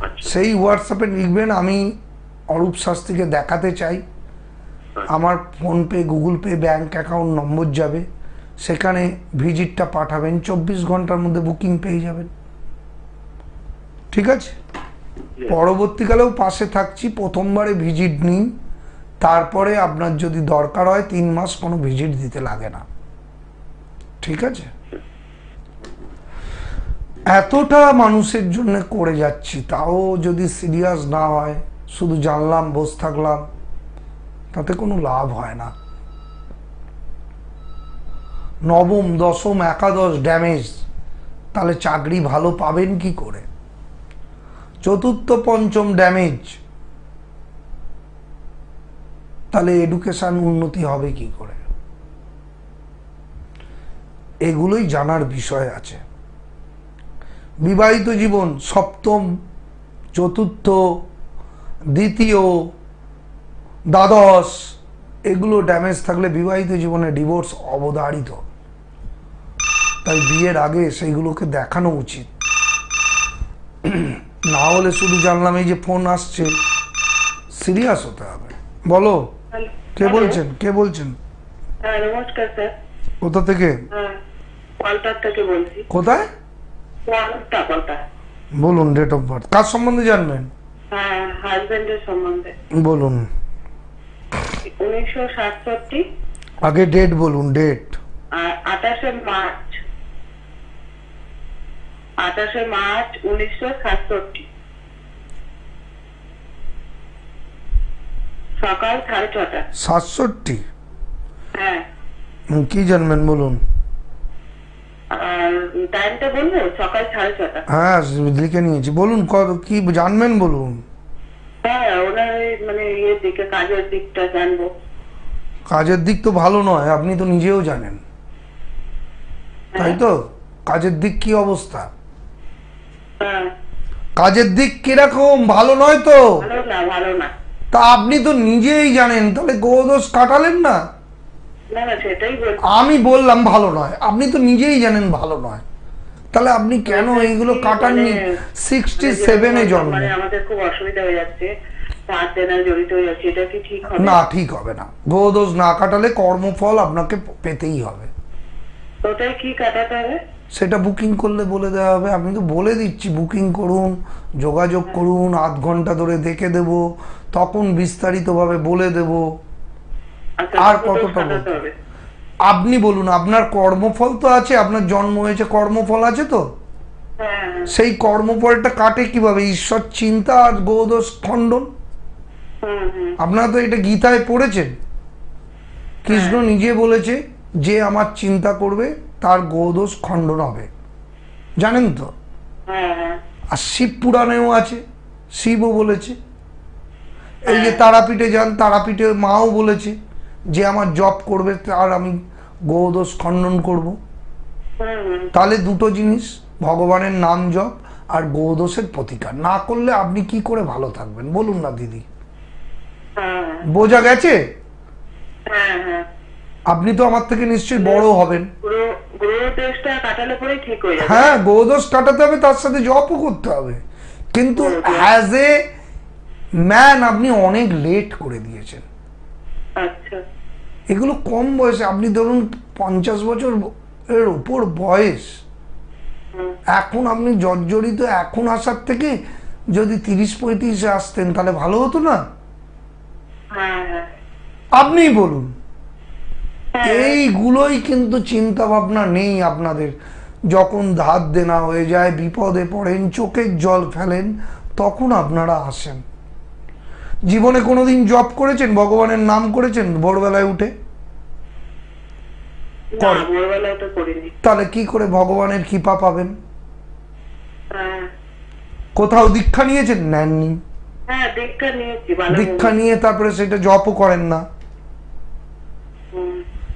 আচ্ছা সেই হোয়াটসঅ্যাপে লিখবেন আমি অরূপ শাস্ত্রীকে দেখাতে চাই। আমার PhonePe, Google pay, bank account number যাবে, সেখানে ভিজিটটা পাঠাবেন, 24 ঘন্টার মধ্যে বুকিং পেয়ে যাবেন। ঠিক আছে? পরবর্তীকালেও পাশে থাকছি। প্রথমবারে ভিজিট নিন, তারপরে আপনার যদি দরকার হয় 3 মাস কোনো ভিজিট দিতে লাগে না। ঠিক আছে? এতটা মানুষের জন্য করে যাচ্ছি, তাও যদি সিরিয়াস না হয়, শুধু জানলাম বসে থাকলাম, তাতে কোনো লাভ হয় না। নবম, দশম, একাদশ ড্যামেজ, তাহলে চাকরি ভালো পাবেন কি করে? চতুর্থ, পঞ্চম ড্যামেজ, তাহলে এডুকেশন উন্নতি হবে কি করে? এগুলোই জানার বিষয় আছে। বিবাহিত জীবন, সপ্তম, চতুর্থ, দ্বিতীয়, দ্বাদশ, এগুলো ড্যামেজ থাকলে বিবাহিত জীবনে ডিভোর্স অবধারিত। তাই বিয়ের আগে সেইগুলোকে দেখানো উচিত। না হলে শুধু জানলাম এই যে ফোন আসছে, সিরিয়াস হতে হবে। বলো, কে বলছেন? কে বলছেন? হ্যাঁ নমস্কার স্যার। কোথা থেকে? হ্যাঁ কলকাতা থেকে বলছি। কোথায়? কলকাতা। বলুন, ডেট অফ বার্থ। কার সম্বন্ধে জানবেন? হ্যাঁ হাজবেন্ডের সম্বন্ধে। বলুন। 1967 আগে ডেট বলুন, ডেট। আর 28শে মার্চ 1967 সকাল 6:30। 67? হ্যাঁ। কি জানবেন বলুন। আর টাইমটা বলবো? সকাল 6:30। হ্যাঁ, লিখে নিয়েছি। বলুন কি জানবেন বলুন। হ্যাঁ ওনার মানে ইয়ের দিকে, কাজের দিকটা জানবো। কাজের দিক তো ভালো নয়, আপনি তো নিজেও জানেন, তাই তো? কাজের দিক কি অবস্থা? হ্যাঁ কাজের দিক কিরকম? ভালো নয় তো? ভালো না, ভালো না। তা আপনি তো নিজেই জানেন, তাহলে গ্রহদোষ কাটালেন না? না না সেটাই বলছি। আমি বললাম ভালো নয়, আপনি তো নিজেই জানেন ভালো নয়, তাহলে আপনি কেন এইগুলো কাটাননি? 67-এ জন্ম। মানে আমাদের খুব অসুবিধা হয়ে যাচ্ছে, হাত দেনা জড়িত হয়ে যাচ্ছে, এটা কি ঠিক হবে? না, ঠিক হবে না। গ্রহদোষ না কাটালে কর্মফল আপনাকে পেতেই হবে। ওটাই কি কাটাতে হবে? সেটা বুকিং করলে বলে দেওয়া হবে। আমি তো বলে দিচ্ছি, বুকিং করুন, যোগাযোগ করুন, আধ ঘন্টা ধরে দেখে দেব, তখন বিস্তারিতভাবে বলে দেব। আচ্ছা, আর দুটো কতটা সাজাতে বলতে হবে। আপনি বলুন, আপনার কর্মফল তো আছে, আপনার জন্ম হয়েছে, কর্মফল আছে তো, হ্যাঁ, সেই কর্মফলটা কাটে কিভাবে? ঈশ্বর চিন্তা আর গোদোষ খণ্ডন। আপনারা তো এটা গীতায় পড়েছেন, কৃষ্ণ নিজে বলেছে যে আমার চিন্তা করবে তার গোদোষ খণ্ডন হবে, জানেন তো? হ্যাঁ, আর শিব পুরাণেও আছে, শিবও বলেছে। এই যে তারাপীঠে যান, তারাপীঠে মাও বলেছে যে আমার জপ করবে তার আমি গোদোষ খণ্ডন করব। তাহলে দুটো জিনিস, ভগবানের নাম জপ আর গোদোষের প্রতিকার না করলে আপনি কি করে ভালো থাকবেন বলুন না দিদি? বোঝা গেছে? হ্যাঁ, আপনি তো আমার থেকে নিশ্চয়ই বড় হবেন। গ্রহ দোষটা কাটালে পরে ঠিক হয়ে যাবে। হ্যাঁ, গোদোষ কাটাতে হবে, তার সাথে জপও করতে হবে, কিন্তু অ্যাজ এ ম্যান আপনি অনেক লেট করে দিয়েছেন। আচ্ছা, এগুলো কম বয়সে, আপনি ধরুন 50 বছর এর উপর বয়স, এখন আপনি জর্জরিত, এখন আসার থেকে যদি 30-35 আসতেন তাহলে ভালো হতো না? হ্যাঁ, আপনিই বলুন। এইগুলোই কিন্তু চিন্তা ভাবনা নেই আপনাদের। যখন ধার দেনা হয়ে যায়, বিপদে পড়েন, চোখের জল ফেলেন, তখন আপনারা আসেন। জীবনে কোনোদিন জপ করেছেন, ভগবানের নাম করেছেন ভোরবেলায় উঠে? না, ভোরবেলা তো করিনি। তাহলে কি করে ভগবানের কৃপা পাবেন? হ্যাঁ, কোথাও দীক্ষা নিয়েছেন? নেননি। হ্যাঁ, দীক্ষা নিয়েছি। দীক্ষা নিয়ে তারপরে সেটা জপও করেন না,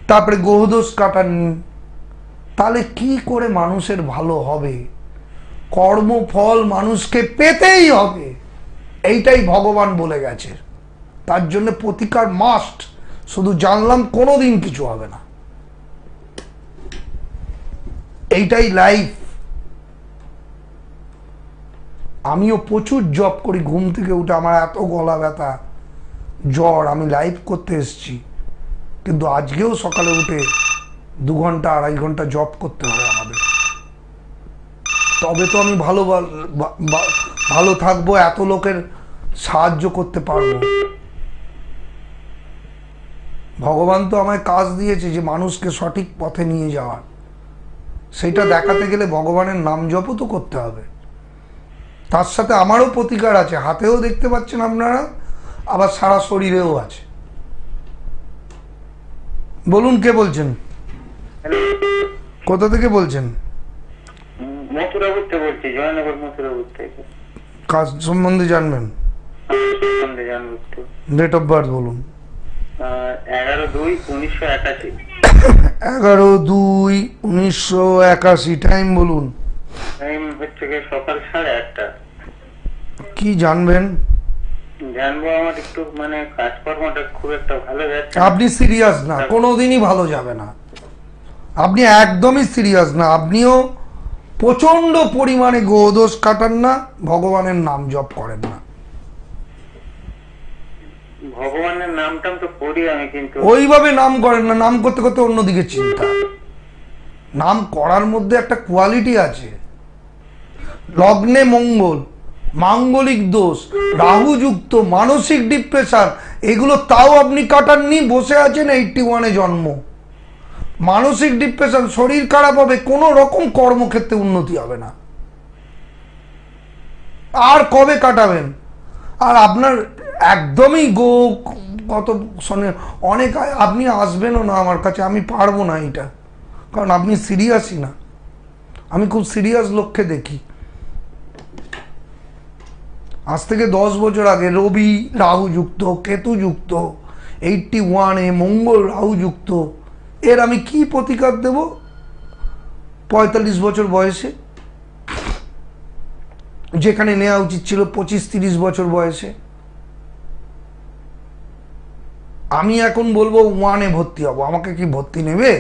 তারপরে গোদোষ কাটাননি, তাহলে কি করে মানুষের ভালো হবে? কর্মফল মানুষকে পেতেই হবে, এইটাই ভগবান বলে গেছে। তার জন্য প্রতিকার মাস্ট। শুধু জানলাম কোনোদিন কিছু হবে না, এইটাই লাইফ। আমিও প্রচুর জব করি, ঘুম থেকে উঠে আমার এত গলা ব্যথা, জ্বর, আমি লাইভ করতে এসেছি, কিন্তু আজকেও সকালে উঠে 2 ঘন্টা 2.5 ঘন্টা জব করতে হবে আমাদের, তবে তো আমি ভালো থাকবো, এত লোকের সাহায্য করতে পারবো। ভগবান তো আমায় কাজ দিয়েছে যে মানুষকে সঠিক পথে নিয়ে যাওয়ার, সেটা দেখাতে গেলে ভগবানের নাম জপও তো করতে হবে। তার সাথে আমারও প্রতিকার আছে, হাতেও দেখতে পাচ্ছেন আপনারা, আবার সারা শরীরেও আছে। বলুন, কে বলছেন? কোথা থেকে বলছেন? মথুরাপুর থেকে বলছি, জয়নগর মথুরাপুর থেকে। কাজ সম্বন্ধে জানবেন? ডেট অফ বার্থ বলুন। 11/2/1981। 11/2/1981। টাইম বলুন। টাইম হচ্ছে সকাল 8:30। কি জানবেন? জানবো আমার একটু মানে কাজকর্মটা খুব একটা ভালো যাচ্ছে। আপনি সিরিয়াস না, কোনোদিনই ভালো যাবে না। আপনি একদমই সিরিয়াস না, আপনিও প্রচন্ড পরিমাণে গোদোষ কাটান না, ভগবানের নাম জপ করেন না। ভগবানের নামটাম তো করি আমি, কিন্তু ওইভাবে নাম করেন না, নাম করতে করতে অন্যদিকে চিন্তা। নাম করার মধ্যে একটা কোয়ালিটি আছে। লগ্নে মঙ্গল, মাঙ্গলিক দোষ, রাহুযুক্ত, মানসিক ডিপ্রেশন, এগুলো তাও আপনি কাটাননি, বসে আছেন 81-এ জন্ম। মানসিক ডিপ্রেশন, শরীর খারাপ হবে, কোনো রকম কর্মক্ষেত্রে উন্নতি হবে না। আর কবে কাটাবেন? আর আপনার একদমই কত অনেক, আপনি আসবেনও না আমার কাছে, আমি পারবো না এটা, কারণ আপনি সিরিয়াসই না। আমি খুব সিরিয়াস লোককে দেখি। আজ থেকে 10 বছর আগে রবি রাহু যুক্ত, কেতু যুক্ত, 81-এ মঙ্গল রাহু যুক্ত, এর আমি কি প্রতিকার দেব 45 বছর বয়সে, যেখানে নেওয়া উচিত ছিল 25-30 বছর বয়সে? আমি এখন বলবো 1-এ ভর্তি হব, আমাকে কি ভর্তি নেবে?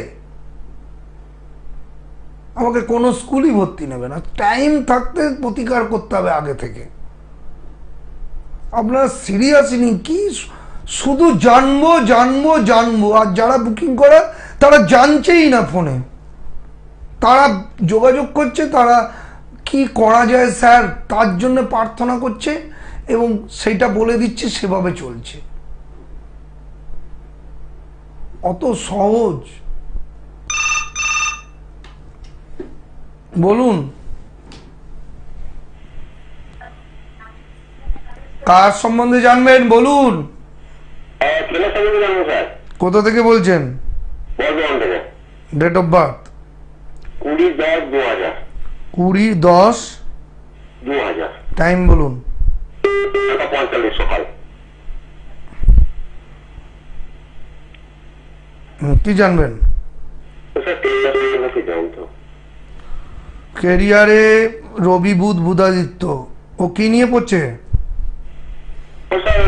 আমাকে কোনো স্কুলই ভর্তি নেবে না। টাইম থাকতে প্রতিকার করতে হবে আগে থেকে। আপনারা সিরিয়াসই নেই, কি শুধু জানবো জানবো জানবো, আর যারা বুকিং করে তারা জানছেই না ফোনে, তারা যোগাযোগ করছে, তারা কি করা যায় স্যার তার জন্য প্রার্থনা করছে, এবং সেটা বলে দিচ্ছে, সেভাবে চলছে। অত সহজ? বলুন কার সম্বন্ধে জানবেন, বলুন। ছেলের সম্বন্ধে জানবো স্যার। কোথা থেকে বলছেন? বর্ধমান থেকে। Date of birth? 20-10-2000। 20-10-2000। টাইম বলুন। 45 সকাল। কি জানবেন? স্যার কি জানতো? ক্যারিয়ারে রবি বুধ বুধাদিত্য, ও কি নিয়ে পড়ছে? স্যার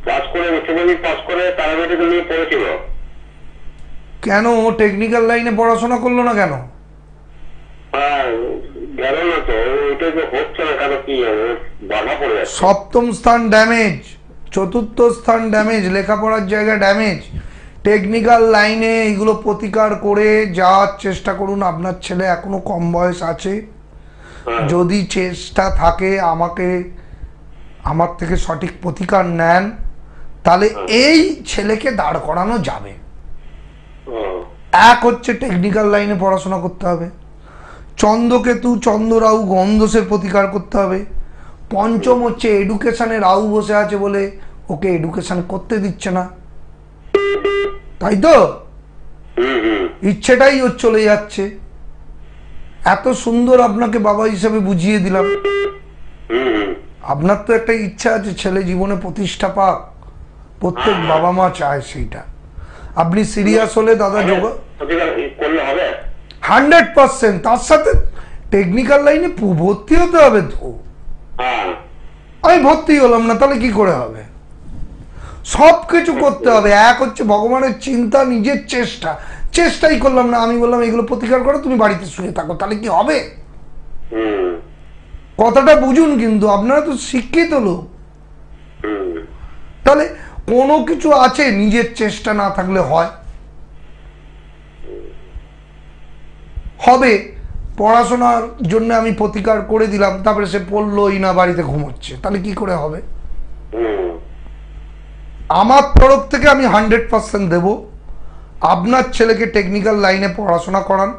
পাস করে, উচ্চমাধ্যমিক পাস করে প্যারামেডিক্যাল নিয়ে পড়েছিল। কেন ও টেকনিক্যাল লাইনে পড়াশোনা করলো না কেন? গেল না তো, এটা যে হচ্ছে না কেন, কি বাধা পড়ে যাচ্ছে। সপ্তম স্থান ড্যামেজ, চতুর্থ স্থান ড্যামেজ, লেখাপড়ার জায়গা ড্যামেজ। টেকনিক্যাল লাইনে এগুলো প্রতিকার করে যাওয়ার চেষ্টা করুন। আপনার ছেলে এখনো কম বয়স আছে, যদি চেষ্টা থাকে আমার থেকে সঠিক প্রতিকার নেন, তাহলে এই ছেলেকে দাঁড় করানো যাবে। এক হচ্ছে টেকনিক্যাল লাইনে পড়াশোনা করতে হবে, চন্দ্রকেতু চন্দ্র রাহু গন্ধসের প্রতিকার করতে হবে। পঞ্চম হচ্ছে এডুকেশনে রাহু বসে আছে বলে ওকে এডুকেশন করতে দিচ্ছে না, তাই তো? ইচ্ছেটাই ওর চলে যাচ্ছে। এত সুন্দর আপনাকে বাবা হিসেবে বুঝিয়ে দিলাম, আপনার তো একটা ইচ্ছা আছে ছেলে জীবনে প্রতিষ্ঠা পাক, প্রত্যেক বাবা মা চায় সেইটা। আপনি সিরিয়াস হলে দাদা যোগ করলে হবে 100%। তার সাথে টেকনিক্যাল লাইনে ভর্তি হতে হবে তো। আমি ভর্তি হলাম না, তাহলে কি করে হবে? সব কিছু করতে হবে। এক হচ্ছে ভগবানের চিন্তা, নিজের চেষ্টাই করলাম না, আমি বললাম এগুলো প্রতিকার করো, তুমি বাড়িতে শুয়ে থাকো, তাহলে কি হবে? কথাটা বুঝুন কিন্তু, আপনারা তো শিক্ষিত লোক। তাহলে কোনো কিছু আছে নিজের চেষ্টা না থাকলে হয়? হবে। পড়াশোনার জন্য আমি প্রতিকার করে দিলাম, তারপরে সে পড়লোই না, বাড়িতে ঘুমোচ্ছে, তাহলে কি করে হবে? আমার তরফ থেকে আমি 100% দেব। আপনার ছেলেকে টেকনিক্যাল লাইনে পড়াশোনা করান,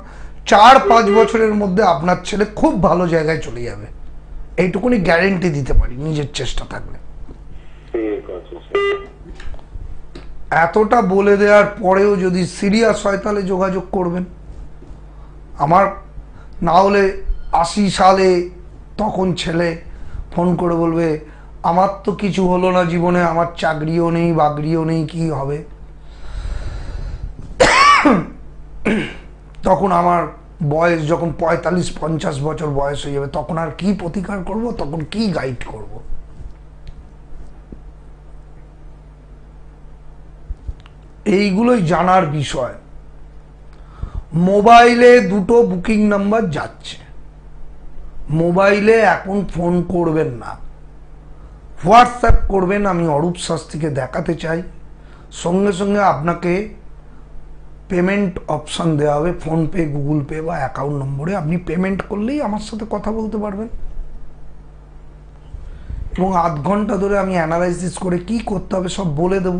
4-5 বছরের মধ্যে আপনার ছেলে খুব ভালো জায়গায় চলে যাবে, এইটুকুনি গ্যারেন্টি দিতে পারি নিজের চেষ্টা থাকলে। এতটা বলে দেওয়ার পরেও যদি সিরিয়াস হয় তাহলে যোগাযোগ করবেন আমার, না হলে 80 সালে তখন ছেলে ফোন করে বলবে আমার তো কিছু হলো না জীবনে, আমার চাকরিও নেই বাকরিও নেই, কি হবে? তখন আমার বয়স যখন 45-50 বছর বয়স হয়ে যাবে, তখন আর কি প্রতিকার করব, তখন কি গাইড করব? এইগুলোই জানার বিষয়। মোবাইলে 2টো বুকিং নাম্বার যাচ্ছে, মোবাইলে এখন ফোন করবেন না, হোয়াটসঅ্যাপ করবেন। আমি অরূপ শাস্ত্রীকে দেখাতে চাই, সঙ্গে সঙ্গে আপনাকে পেমেন্ট অপশান দেওয়া হবে, ফোনপে গুগল পে বা অ্যাকাউন্ট নম্বরে আপনি পেমেন্ট করলেই আমার সাথে কথা বলতে পারবেন, এবং আধ ঘন্টা ধরে আমি অ্যানালাইসিস করে কি করতে হবে সব বলে দেব।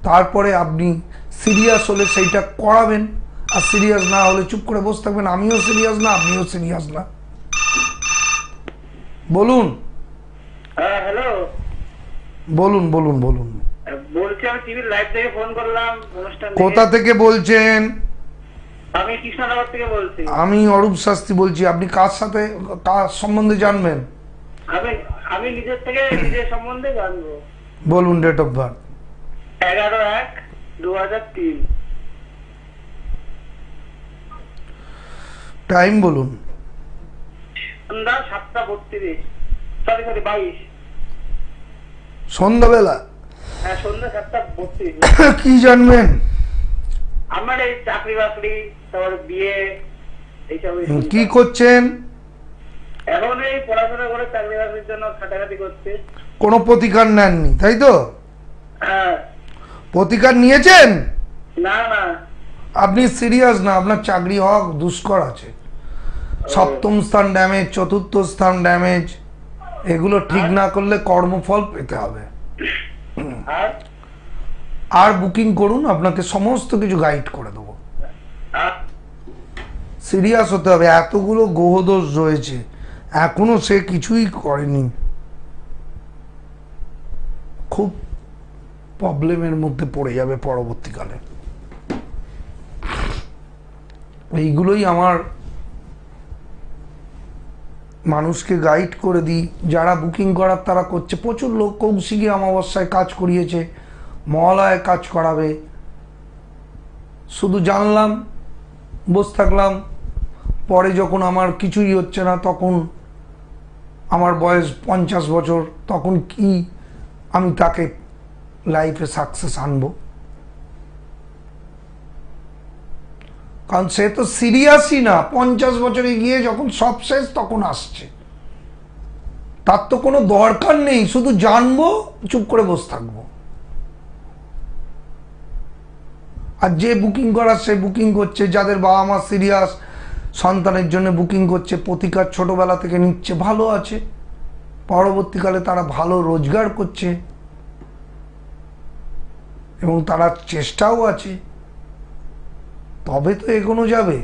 তারপরে আপনি সিরিয়াস হলে সেইটা করাবেন, আর সিরিয়াস না হলে চুপ করে বসে থাকবেন। আমিও সিরিয়াস না, আপনিও সিরিয়াস না। বলুন। হ্যাঁ হ্যালো, বলুন বলুন বলুন। বলছি আমি টিভির লাইভ থেকে ফোন করলাম, অনুষ্ঠান কোথা থেকে বলছেন? আমি কৃষ্ণনগর থেকে বলছি। আমি অরূপ শাস্ত্রী বলছি। আপনি কার সাথে, কার সম্বন্ধে জানবেন? আমি নিজের থেকে নিজের সম্বন্ধে জানবো। বলুন। Date of birth? 11-1-2003। টাইম বলুন। সন্ধ্যা 7:32। সরি 22। সন্ধ্যাবেলা? হ্যাঁ সন্ধ্যা 7:32। কি জানবেন? আমার এই চাকরি বাকরি, তারপরে বিয়ে, এইসব। কি করছেন এখন? এই পড়াশোনা করে চাকরি বাকরির জন্য খাটাখাটি করছে। কোনো প্রতিকার নেননি তাই তো? হ্যাঁ। প্রতিকার নিয়েছেন? না না। আপনি সিরিয়াস না, আপনার চাকরি হওয়া দুষ্কর আছে। সপ্তম স্থান ড্যামেজ, চতুর্থ স্থান ড্যামেজ, এগুলো ঠিক না করলে কর্মফল পেতে হবে। আর বুকিং করুন, আপনাকে সমস্ত কিছু গাইড করে দেবো। সিরিয়াস হতে হবে, এতগুলো গ্রহদোষ রয়েছে, এখনো সে কিছুই করেনি, খুব প্রবলেমের মধ্যে পড়ে যাবে পরবর্তীকালে। এইগুলোই আমার মানুষকে গাইড করে দিই, যারা বুকিং করার তারা করছে। প্রচুর লোক কৌশিকী অমাবস্যায় কাজ করিয়েছে, মহালয়ায় কাজ করাবে, শুধু জানলাম, বসে থাকলাম, পরে যখন আমার কিছুই হচ্ছে না, তখন আমার বয়স 50 বছর, তখন কি আমি তাকে লাইফে সাকসেস আনবো? কারণ সে তো সিরিয়াসই না, 50 বছরে গিয়ে যখন সব শেষ তখন আসছে, তার তো কোনো দরকার নেই, শুধু জানবো, চুপ করে বসে থাকবো। আর যে বুকিং করার সে বুকিং করছে, যাদের বাবা মা সিরিয়াস, সন্তানের জন্য বুকিং করছে, প্রতিকার ছোটবেলা থেকে নিচ্ছে, ভালো আছে, পরবর্তীকালে তারা ভালো রোজগার করছে এবং তারা চেষ্টাও আছে, তবে তো এগোনো যাবে।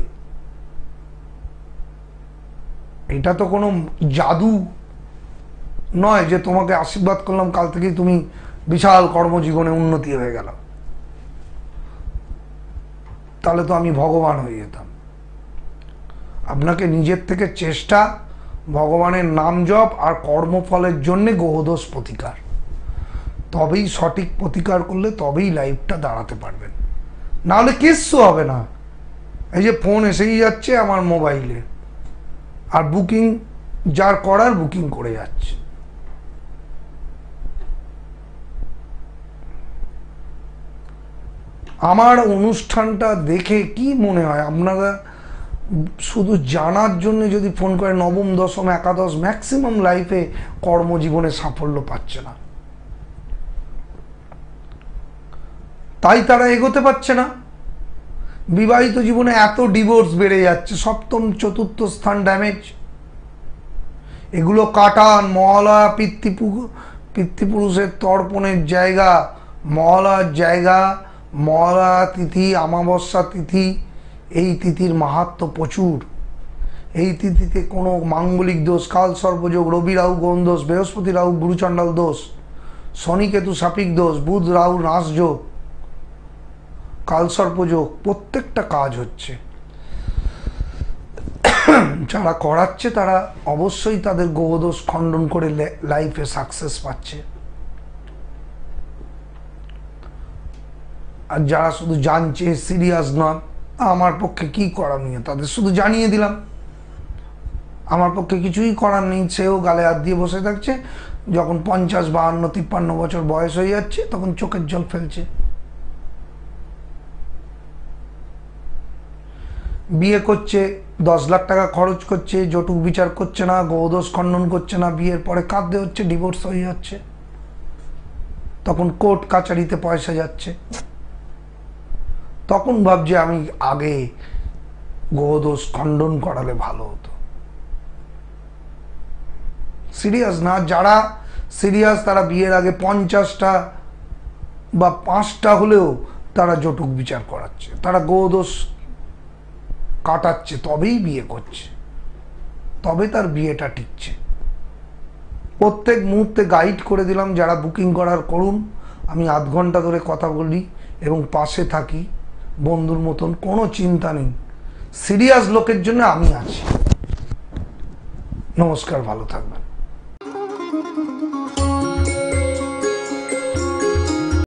এটা তো কোনো জাদু নয় যে তোমাকে আশীর্বাদ করলাম কাল থেকেই তুমি বিশাল কর্মজীবনে উন্নতি হয়ে গেল, তাহলে তো আমি ভগবান হয়ে যেতাম। আপনাকে নিজের থেকে চেষ্টা, ভগবানের নাম জপ আর কর্মফলের জন্য গ্রহদোষ প্রতিকার, তবেই সঠিক প্রতিকার করলে তবেই লাইফটা দাঁড়াতে পারবেন, নাহলে কিচ্ছু হবে না। এই যে ফোন এসেই যাচ্ছে আমার মোবাইলে, আর বুকিং যার করার বুকিং করে যাচ্ছে। আমার অনুষ্ঠানটা দেখে কি মনে হয়, আপনারা শুধু জানার জন্য যদি ফোন করে, নবম দশম একাদশ ম্যাক্সিমাম লাইফে কর্মজীবনে সাফল্য পাচ্ছে না, তাই তারা এগোতে পারছে না। বিবাহিত জীবনে এত ডিভোর্স বেড়ে যাচ্ছে, সপ্তম চতুর্থ স্থান ড্যামেজ, এগুলো কাটান। মহালয়া পিতৃপুরুষের তর্পণের জায়গা, মহালয়ার জায়গা, মহালয়া তিথি, অমাবস্যা তিথি, এই তিথির মাহাত্ম্য প্রচুর। এই তিথিতে কোনো মাঙ্গলিক দোষ, কাল সর্পযোগ, রবি রাহু গণ দোষ, বৃহস্পতি রাহু গুরুচণ্ডাল দোষ, শনি কেতু সাপিক দোষ, বুধ রাহু নাশ যোগ, কালসর্পযোগ, প্রত্যেকটা কাজ হচ্ছে। যারা করাচ্ছে তারা অবশ্যই তাদের গ্রহদোষ খণ্ডন করে লাইফে সাকসেস পাচ্ছে। আর যারা শুধু জানছে, সিরিয়াস নন, আমার পক্ষে কি করার নিয়ে তাদের শুধু জানিয়ে দিলাম, আমার পক্ষে কিছুই করার নেই, সেও গালে হাত দিয়ে বসে থাকছে। যখন 50, 52, 53 বছর বয়স হয়ে যাচ্ছে, তখন চোখের জল ফেলছে। বিয়ে করছে, 10 লাখ টাকা খরচ করছে, যৌতুক বিচার করছে না, গ্রহদোষ খণ্ডন করছে না, বিয়ের পরে কাঁদতে হচ্ছে, ডিভোর্স হয়ে যাচ্ছে, তখন কোর্ট কাচারিতে পয়সা যাচ্ছে, তখন ভাবছে আমি আগে গ্রহদোষ খণ্ডন করালে ভালো হতো। সিরিয়াস না, যারা সিরিয়াস তারা বিয়ের আগে 50টা বা 5টা হলেও তারা যৌতুক বিচার করাচ্ছে, তারা গ্রহদোষ কাটাচ্ছে, তবেই বিয়ে করছে, তবে তার বিয়েটা টিকছে। প্রত্যেক মুহূর্তে গাইড করে দিলাম, যারা বুকিং করার করুন। আমি আধ ঘন্টা ধরে কথা বলি এবং পাশে থাকি বন্ধুর মতন, কোনো চিন্তা নেই। সিরিয়াস লোকের জন্য আমি আছি। নমস্কার, ভালো থাকবেন।